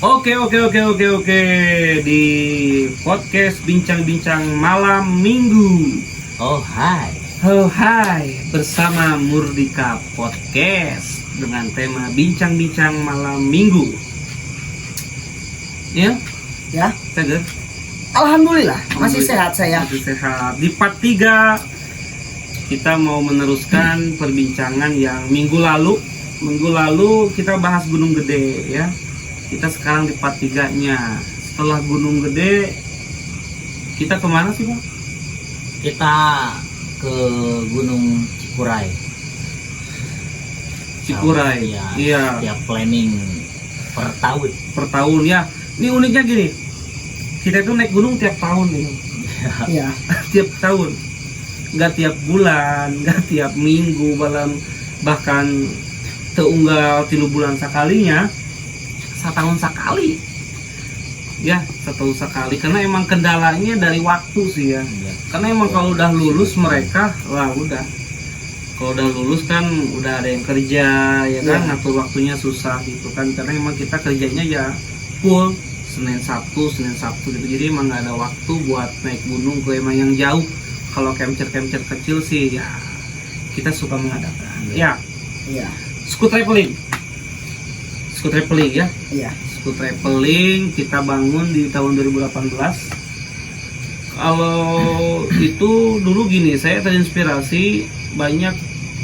Oke. Di podcast Bincang-Bincang Malam Minggu. Oh hai, bersama Murdika Podcast dengan tema Bincang-Bincang Malam Minggu. Ya, seger. Alhamdulillah, masih sehat saya. Masih sehat. Di part 3 kita mau meneruskan perbincangan yang minggu lalu. Minggu lalu kita bahas Gunung Gede ya. Kita sekarang di part 3-nya. Setelah Gunung Gede, kita kemana sih Bang? Kita ke Gunung Cikuray. Cikuray. Iya. Tiap planning per tahun ya. Ini uniknya gini. Kita itu naik gunung tiap tahun nih. Iya. Tiap tahun. Nggak tiap bulan, nggak tiap minggu, bahkan teunggal 3 bulan sekalinya. Setahun sekali ya, setahun sekali, karena emang kendalanya dari waktu sih ya. Karena emang kalau udah lulus mereka, wah udah, kalau udah lulus kan udah ada yang kerja ya kan, ngatur waktunya susah gitu kan, karena emang kita kerjanya ya full Senin Sabtu gitu, jadi emang nggak ada waktu buat naik gunung ke emang yang jauh. Kalau camper kecil sih ya kita suka mengadakan ya. School traveling ya. Iya. School traveling kita bangun di tahun 2018. Kalau itu dulu gini, saya terinspirasi banyak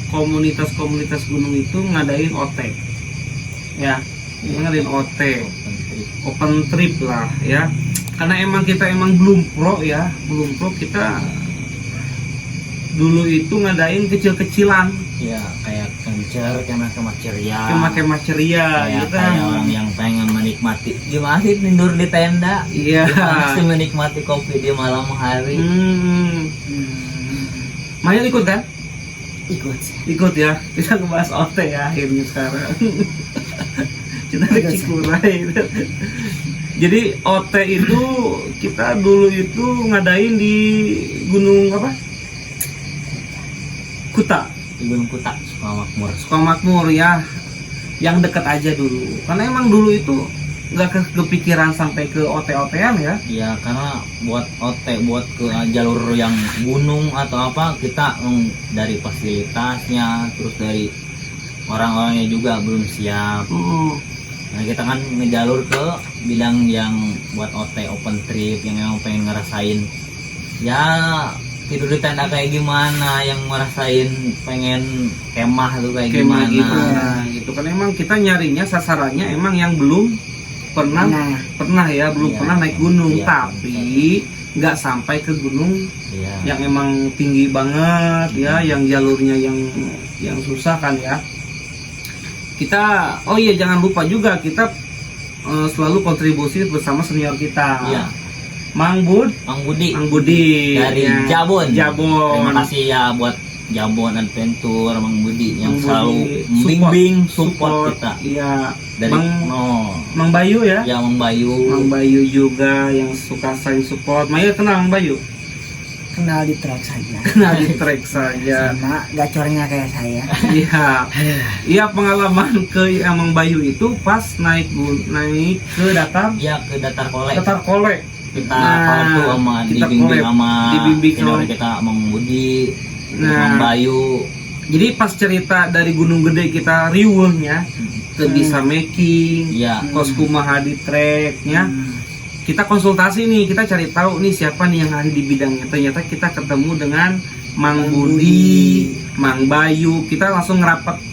komunitas gunung itu ngadain OT. Ya, ngadain OT. Open trip lah ya. Karena emang kita belum pro kita dulu itu ngadain kecil-kecilan. Ya, kayak kemah-kemah ceria. Kemah-kemah ceria gitu kan. Kayak orang yang pengen menikmati. Dia masih tidur di tenda. Iya. Dia masih menikmati kopi di malam hari. Maya ikut kan? Ikut Ya. Kita ngebahas OT ya akhirnya sekarang. Kita ke Cikuray. Jadi OT itu kita dulu itu ngadain di Gunung apa? Kuta. Di Gunung Kuta, Sukamakmur ya, yang dekat aja dulu. Karena emang dulu itu nggak kepikiran sampai ke OT-OT-an ya. Iya, karena buat OT, buat ke jalur yang gunung atau apa, kita dari fasilitasnya, terus dari orang-orangnya juga belum siap. Nah, kita kan ngejalur ke bidang yang buat OT, open trip, yang emang pengen ngerasain ya tidur di tenda kayak gimana, yang ngerasain pengen kemah tuh kayak gimana gitu kan. Emang kita nyarinya sasarannya emang yang belum pernah naik gunung, tapi nggak sampai ke gunung yang emang tinggi banget ya, yang jalurnya yang susah kan ya. Kita jangan lupa juga kita selalu kontribusi bersama senior kita. Mang Budi dari Jabon. Terima kasih ya buat Jabon Adventure, Mang Budi yang selalu membimbing support kita. Iya. Dari Mang Bayu ya. Ya, Mang Bayu juga yang suka saling support. Maya kenal Mang Bayu? Kenal di trek saja. Sama gacornya kayak saya. Iya, pengalaman ke Mang Bayu itu pas naik ke datar. Iya, ke Datar Kolek. Kita foto sama dibimbing sama senior kita, Mang Budi, Mang Bayu. Jadi pas cerita dari Gunung Gede kita riweuhnya ke bisa making, kos kumaha di treknya. Kita konsultasi nih, kita cari tahu nih siapa nih yang ahli di bidangnya. Ternyata kita ketemu dengan Mang Budi, Mang Bayu. Kita langsung ngerapat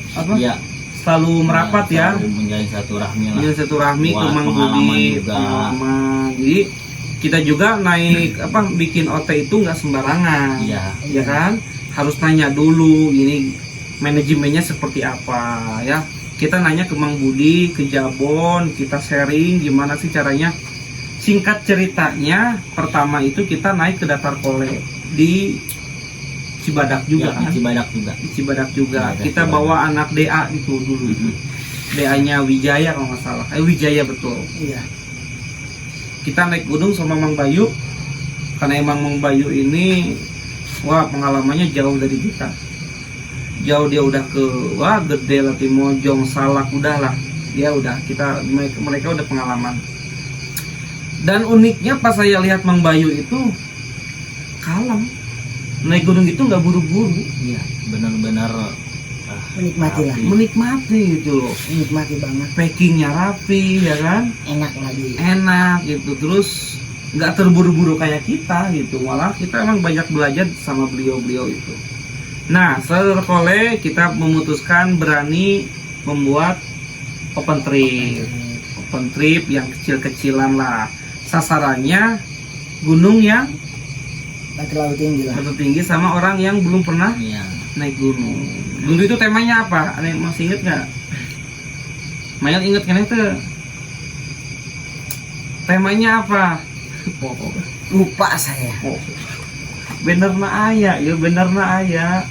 selalu merapat ya. Menjalin silaturahmi ke Mang Budi. Jadi kita juga naik bikin OT itu nggak sembarangan, ya kan, harus nanya dulu ini manajemennya seperti apa ya. Kita nanya ke Mang Budi, ke Jabon, kita sharing gimana sih caranya. Singkat ceritanya, pertama itu kita naik ke Datar Kolek di Cibadak juga kan? Cibadak juga. Kita bawa anak DA itu dulu. DA-nya Wijaya kalau nggak salah. Wijaya betul. Iya. Kita naik gunung sama Mang Bayu, karena emang Mang Bayu ini pengalamannya jauh dari kita. Jauh, dia udah ke Gede, Latimojong, Salak, udahlah dia udah mereka udah pengalaman. Dan uniknya pas saya lihat Mang Bayu itu kalem, naik gunung itu nggak buru-buru. Iya, benar-benar Menikmati lah. Menikmati gitu loh. Menikmati banget. Packingnya rapi ya kan, Enak lagi. enak gitu, terus nggak terburu-buru kayak kita gitu. Malah kita emang banyak belajar sama beliau-beliau itu. Nah, Saudara Kole, kita memutuskan berani membuat open trip yang kecil-kecilan lah. Sasarannya gunung yang Batu laut tinggi lah. batu tinggi sama orang yang belum pernah Iya. naik gunung. Dulu itu temanya apa? Ada yang masih inget nggak? Mayel inget kan itu? Temanya apa? Lupa saya. Bener na aya, ya bener na aya.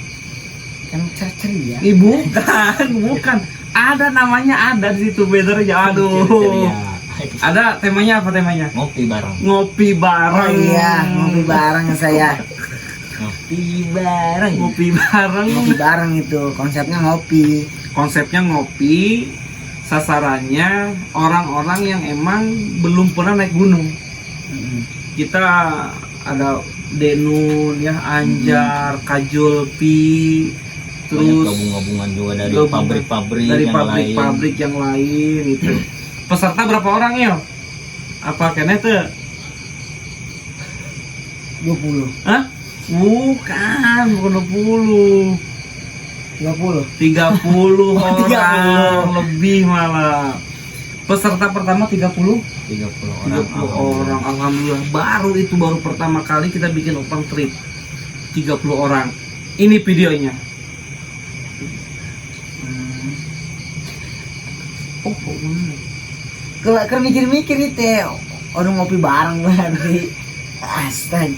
Kan ceria. Ih, bukan. Ada namanya, ada di situ benernya. Aduh. Ceria. Ada temanya apa temanya? Ngopi bareng. Ngopi Oh bareng. iya, ngopi bareng saya. Ngopi bareng. Ngopi bareng. Ngopi bareng itu konsepnya ngopi. Konsepnya ngopi, sasarannya orang-orang yang emang belum pernah naik gunung. Kita ada Denun ya, Anjar, Kajulpi, Banyak terus gabung-gabungan juga dari gabungan pabrik-pabrik dari yang lain. pabrik-pabrik yang lain itu. Peserta berapa orang ya? Apa kene tuh? 20. Hah? Bukan 20. 20. 30 orang 30. lebih malah. Peserta pertama 30 30 orang. Alhamdulillah. Baru pertama kali kita bikin open trip. 30 orang. Ini videonya. Oh, Kalau mikir-mikir itu orang ngopi bareng berarti. Astaga.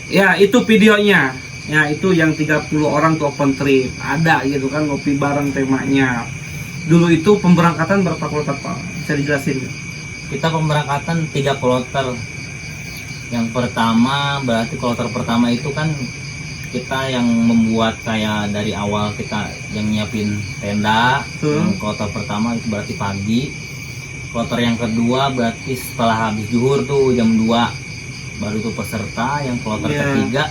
ya, itu videonya. Ya, itu yang 30 orang tuh open trip. Ada gitu kan, ngopi bareng temanya. Dulu itu pemberangkatan berapa kloter, Pak? Bisa dijelasin nggak? Kita pemberangkatan 3 kloter. Yang pertama berarti kloter pertama itu kan kita yang membuat kayak dari awal kita yang nyiapin tenda. Yang kloter pertama itu berarti pagi. Kloter yang kedua berarti setelah habis zuhur tuh jam 2 baru tuh peserta. Yang kloter ketiga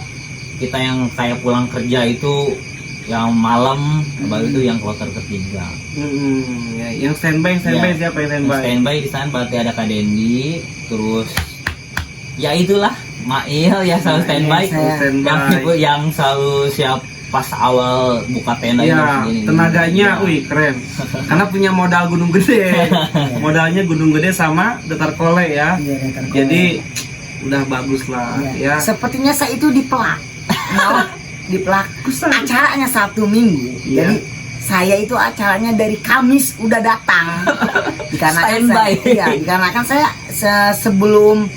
kita yang kayak pulang kerja itu yang malam, baru itu yang kloter ketiga. Ya, yang standby Ya, siapa yang yang standby? standby di sana berarti ada Kak Dendi, terus ya itulah Mail ya selalu standby, yang selalu siap pas awal buka tenda ya, ini. tenaganya, Ya. wih keren. Karena punya modal gunung gede. Modalnya gunung gede sama Datar Kole ya. Iya, Datar Kole. Jadi udah bagus lah ya. Sepertinya saya itu di pelak. Di pelak acaranya Sabtu Minggu. Iya. Jadi saya itu acaranya dari Kamis udah datang. Dikarenakan dikarenakan saya sebelum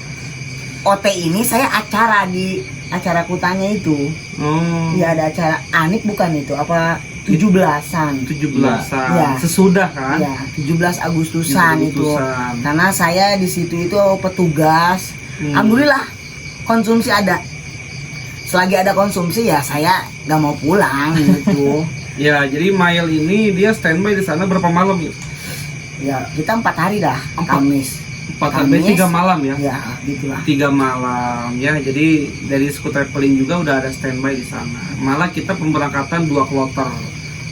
OT ini saya acara di acara kutanya itu. Oh. Iya, ada acara Anik bukan itu apa 17-an. 17-an. Ya. Sesudah kan? Iya, 17 Agustusan itu. Karena saya di situ itu petugas. Alhamdulillah konsumsi ada. Selagi ada konsumsi ya saya nggak mau pulang gitu. Ya, jadi Mail ini dia standby di sana berapa malam ya? Ya, kita 4 hari dah. Kamis. 4 hari, 3 malam ya? Ya, gitulah. 3 malam ya. Jadi dari Scoot Traveling juga udah ada standby di sana. Malah kita pemberangkatan 2 kloter.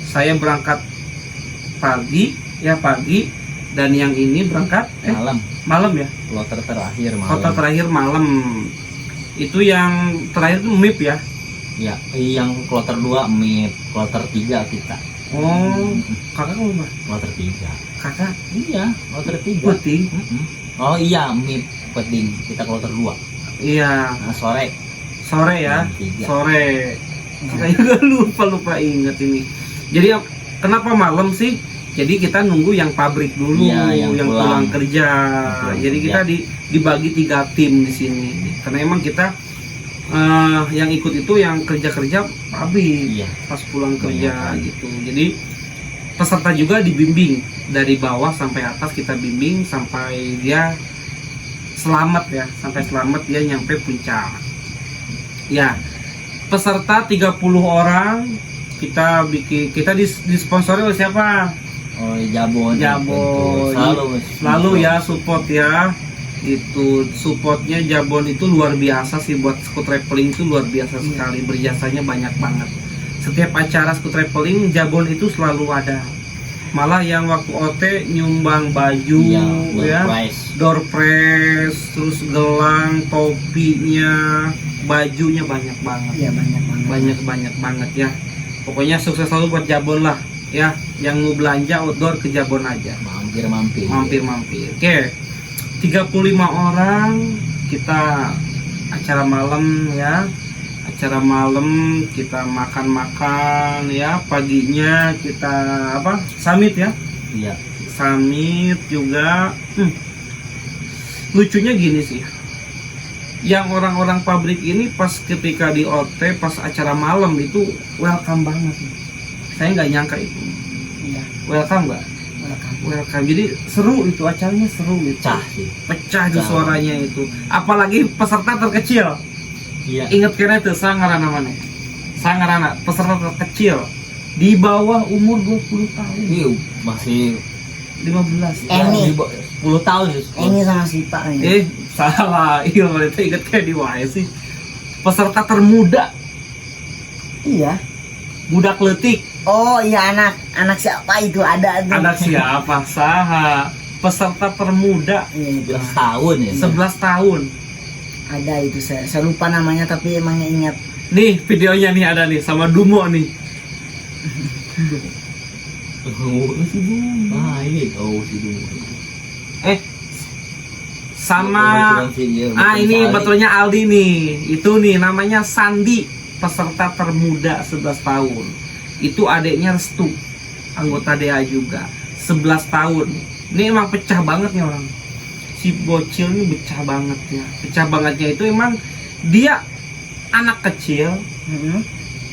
Saya berangkat pagi dan yang ini berangkat malam ya. Kloter terakhir malam. Kloter terakhir malam. Itu yang terakhir itu MIP ya? Ya, yang kloter 2 MIP, kloter 3 kita. Oh, kakak mau apa? Kloter 3. Kakak? Iya, kloter 3. Puting? Oh iya, MIP Peting, kita kloter 2. Iya. Nah, sore ya? 3. Sore. Saya juga lupa ingat ini. Jadi kenapa malam sih? Jadi kita nunggu yang pabrik dulu, yang pulang kerja. Jadi kita dibagi 3 tim di sini. Karena emang kita yang ikut itu yang kerja pabrik, pas pulang kerja gitu. Jadi peserta juga dibimbing dari bawah sampai atas, kita bimbing sampai dia selamat ya, dia nyampe puncak. Ya, peserta 30 orang kita disponsori oleh siapa? oleh Jabon. Jabon. Selalu ya support ya. Itu supportnya Jabon itu luar biasa sih, buat Scoot Traveling itu luar biasa sekali, berjasanya banyak banget. Setiap acara Scoot Traveling Jabon itu selalu ada. Malah yang waktu OT nyumbang baju ya, door prize, terus gelang, topinya, bajunya banyak banget. Iya, Banyak banget ya. Pokoknya sukses selalu buat Jabon lah ya. Yang mau belanja outdoor ke Jabon aja. Mampir. Oke. 35 orang kita acara malam ya. Acara malam kita makan-makan ya. Paginya kita summit ya. Iya. Summit juga. Lucunya gini sih. Yang orang-orang pabrik ini pas ketika di OT pas acara malam itu welcome banget. Saya nggak nyangka itu. Iya. Welcome nggak? Welcome. Jadi seru itu acaranya, seru gitu. Pecah itu suaranya itu. Apalagi peserta terkecil. Iya. Ingat kira itu sangarana mana? Sangarana peserta terkecil di bawah umur 20 tahun. Iya, masih 15. Ini 10 tahun ya. Ini sama si Pak ini. Salah. Iya, mereka ingat kayak di wae sih. Peserta termuda. Iya. Budak letik. Oh iya, anak siapa itu ada tuh. Anak siapa? Saha. Peserta termuda. Iya, 11 tahun ya. 11 tahun. Ada itu, saya lupa namanya tapi emangnya ingat. Nih videonya nih ada nih sama Dumo nih. Si Dumo. Si Dumo. Sama ini betulnya Aldi nih. Itu nih namanya Sandi, peserta termuda 11 tahun. Itu adiknya Restu, anggota DA juga, 11 tahun. Ini emang pecah banget nih orang. Si bocil ini pecah banget ya. Pecah bangetnya itu emang dia anak kecil,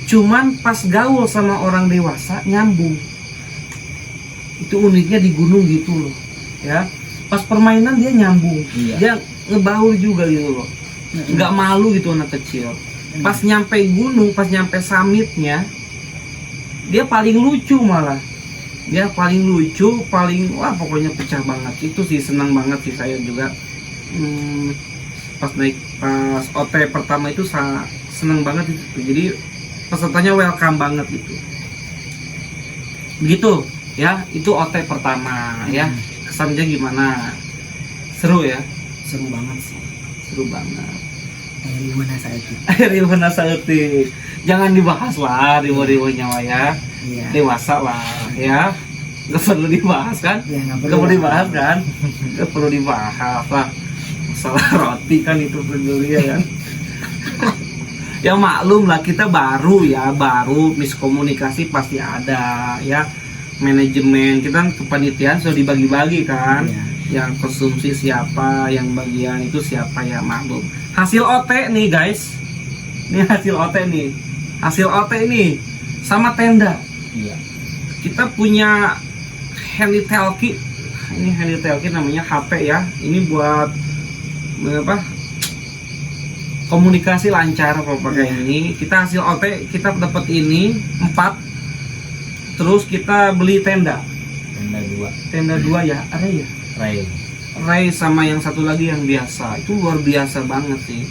cuman pas gaul sama orang dewasa nyambung. Itu uniknya di gunung gitu loh ya. Pas permainan dia nyambung. Iya. Dia ngebaur juga gitu loh, nggak malu gitu anak kecil. Pas nyampe gunung, pas nyampe summitnya, dia paling lucu malah. Dia paling lucu, wah pokoknya pecah banget. Itu sih senang banget sih saya juga. Pas OT pertama itu senang banget itu. Jadi pesertanya welcome banget gitu. Begitu ya, itu OT pertama ya. Kesannya gimana? Seru ya? Seru banget sih. Seru banget. Riwana Saeutik. Jangan dibahas lah riwa-riwa nyawa ya. Iya. Dewasa lah ya. Gak perlu dibahas kan? Iya, Gak perlu dibahas kan? Gak perlu dibahas lah. Masalah roti kan itu peduli ya kan. Ya maklum lah, kita baru miskomunikasi pasti ada ya. Manajemen kita kepanitiaan sudah dibagi-bagi kan. Iya. Yang konsumsi siapa, yang bagian itu siapa, ya maklum. Hasil OT nih guys. Ini hasil OT nih. Hasil OT ini sama tenda. Iya. Kita punya handy talkie. Ini handy talkie namanya HP ya. Ini buat komunikasi lancar kalau pakai ini. Kita hasil OT kita dapat ini 4. Terus kita beli tenda. Tenda 2 ya, ada ya? Ray sama yang satu lagi yang biasa. Itu luar biasa banget sih.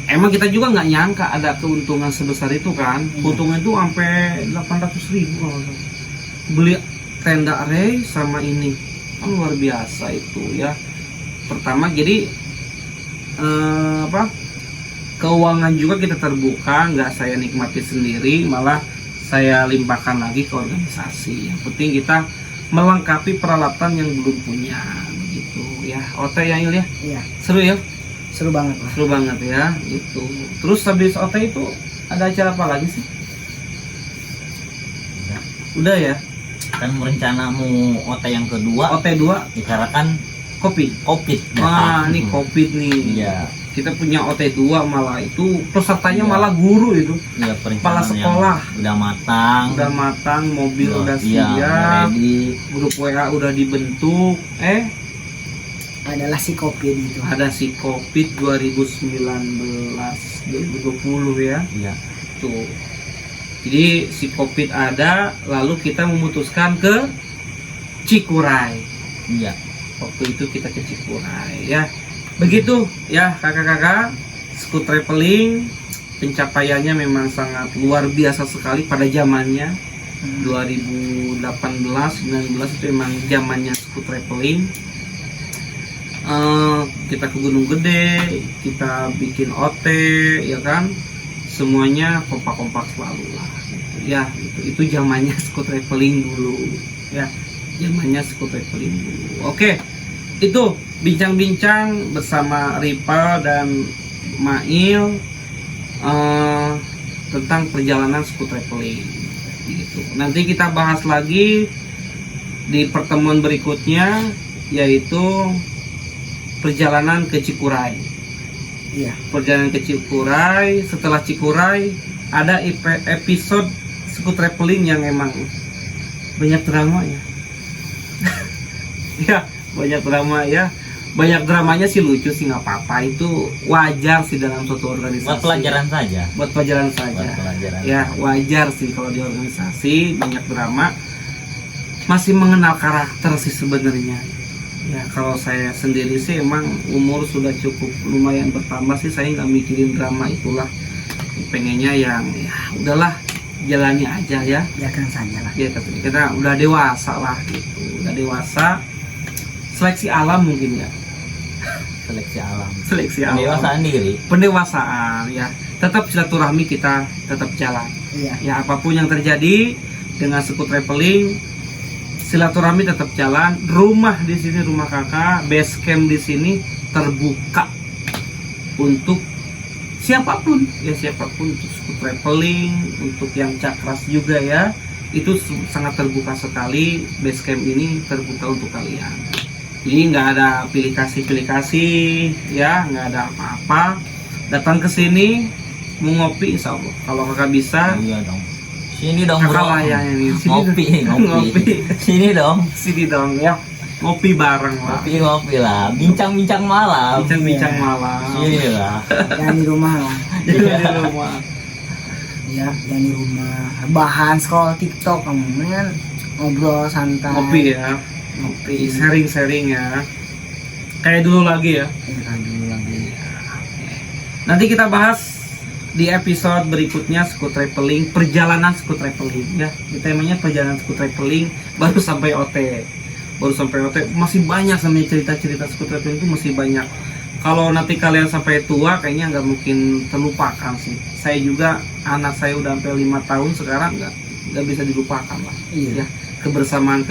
Emang kita juga nggak nyangka ada keuntungan sebesar itu kan. Keuntungan itu sampai 800.000 kalau beli tenda Ray sama ini. Kan luar biasa itu ya. Pertama jadi keuangan juga kita terbuka, nggak saya nikmati sendiri, malah saya limpahkan lagi ke organisasi. Yang penting kita melengkapi peralatan yang belum punya begitu ya. OT ya Il ya? Iya. Seru ya? Seru banget lah. Seru banget ya itu. Terus habis OT itu ada acara apa lagi sih? Udah ya? Kan rencana mau OT yang kedua. OT 2 dikarenakan Covid. Wah, ini Covid nih. Iya. Kita punya OT 2 malah itu pesertanya malah guru itu. Iya, kepala sekolah udah matang, mobil udah siap, grup WA udah dibentuk. Adalah si Covid itu. Ada si Covid 2019 2020 ya. Iya. Tuh. Jadi si Covid ada, lalu kita memutuskan ke Cikuray. Iya. Waktu itu kita ke Cikuray ya. Begitu ya kakak-kakak, Scoot Traveling pencapaiannya memang sangat luar biasa sekali pada zamannya. 2018 19 itu emang zamannya Scoot Traveling. Kita ke Gunung Gede, kita bikin OT ya kan, semuanya kompak-kompak selalu lah gitu. Ya itu zamannya Scoot Traveling dulu ya, zamannya Scoot Traveling dulu. Oke, itu bincang-bincang bersama Ripa dan Mail tentang perjalanan Scoot Traveling gitu. Nanti kita bahas lagi di pertemuan berikutnya, yaitu perjalanan ke Cikuray. Iya. Perjalanan ke Cikuray. Setelah Cikuray ada episode Scoot Traveling yang emang banyak drama ya. Ya, banyak drama ya. Banyak dramanya sih lucu sih, nggak apa-apa, itu wajar sih dalam suatu organisasi. Buat pelajaran saja. Buat pelajaran saja. Buat pelajaran. Ya wajar sih kalau di organisasi banyak drama. Masih mengenal karakter sih sebenarnya. Ya kalau saya sendiri sih emang umur sudah cukup lumayan bertambah sih, saya nggak mikirin drama itulah. Pengennya yang ya udahlah jalani aja ya. Biarkan saja lah. Ya kita udah dewasa lah gitu, udah dewasa. Seleksi alam mungkin ya. Seleksi alam. Seleksi alam. Pendewasaan diri. Pendewasaan ya. Tetap silaturahmi kita tetap jalan. Iya. Ya apapun yang terjadi dengan Scoot Traveling, silaturahmi tetap jalan. Rumah di sini, rumah kakak, base camp di sini terbuka untuk siapapun ya, siapapun, untuk Scoot Traveling, untuk yang Cakras juga ya. Itu sangat terbuka sekali, base camp ini terbuka untuk kalian. Jadi nggak ada pilih kasih ya, nggak ada apa-apa. Datang ke sini mau ngopi, insya Allah kalau kakak bisa. Iya dong. Sini dong Kakak bro. layani nih. Sini Ngopi, ngopi. Sini dong. Sini dong ya. Ngopi bareng lah. Ngopi lah. Bincang-bincang malam. Bincang-bincang malam. Sini lah. Jangan di rumah lah. Di rumah. Ya, jangan di rumah. Bahan scroll TikTok, kemudian ngobrol santai. Ngopi ya. Ngopi, sharing-sharing ya. Kayak dulu lagi ya. Ya, kan dulu lagi. Nanti kita bahas di episode berikutnya Scoot Traveling, perjalanan Scoot Traveling ya. Temanya perjalanan Scoot Traveling, baru sampai OT. Baru sampai OT, masih banyak sebenarnya cerita-cerita Scoot Traveling itu masih banyak. Kalau nanti kalian sampai tua kayaknya nggak mungkin terlupakan sih. Saya juga, anak saya udah sampai 5 tahun sekarang, nggak bisa dilupakan lah. Iya. Ya, kebersamaan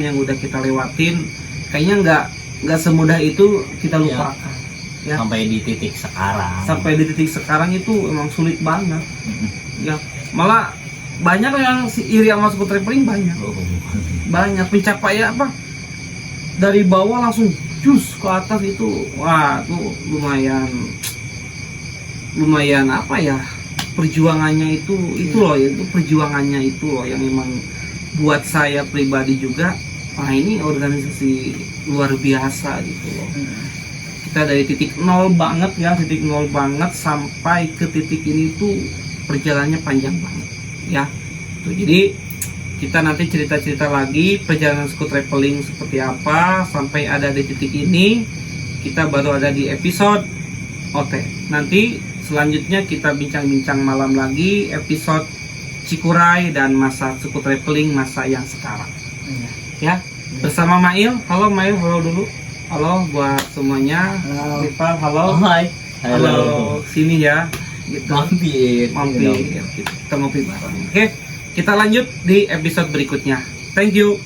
yang udah kita lewatin kayaknya nggak semudah itu kita lupakan. Ya. Sampai di titik sekarang. Sampai di titik sekarang itu emang sulit banget. Ya, malah banyak yang iri sama Scoot Traveling, banyak. Banyak pencapaian apa? Dari bawah langsung jus ke atas itu. Wah, itu lumayan apa ya? Perjuangannya itu loh ya, itu perjuangannya itu loh yang memang buat saya pribadi juga, wah ini organisasi luar biasa gitu loh. Kita dari titik nol banget ya, titik nol banget sampai ke titik ini tuh perjalanannya panjang banget ya. Tuh, jadi kita nanti cerita-cerita lagi perjalanan Scoot Traveling seperti apa sampai ada di titik ini. Kita baru ada di episode OT. Nanti selanjutnya kita bincang-bincang malam lagi episode Cikuray dan masa Scoot Traveling masa yang sekarang. Ya, bersama Mail. Halo Mail, halo dulu. Halo buat semuanya. Halo. Rival, halo. Hai. Halo, sini ya. Gitu. Mampir. Kita ngopi bareng. Oke, kita lanjut di episode berikutnya. Thank you.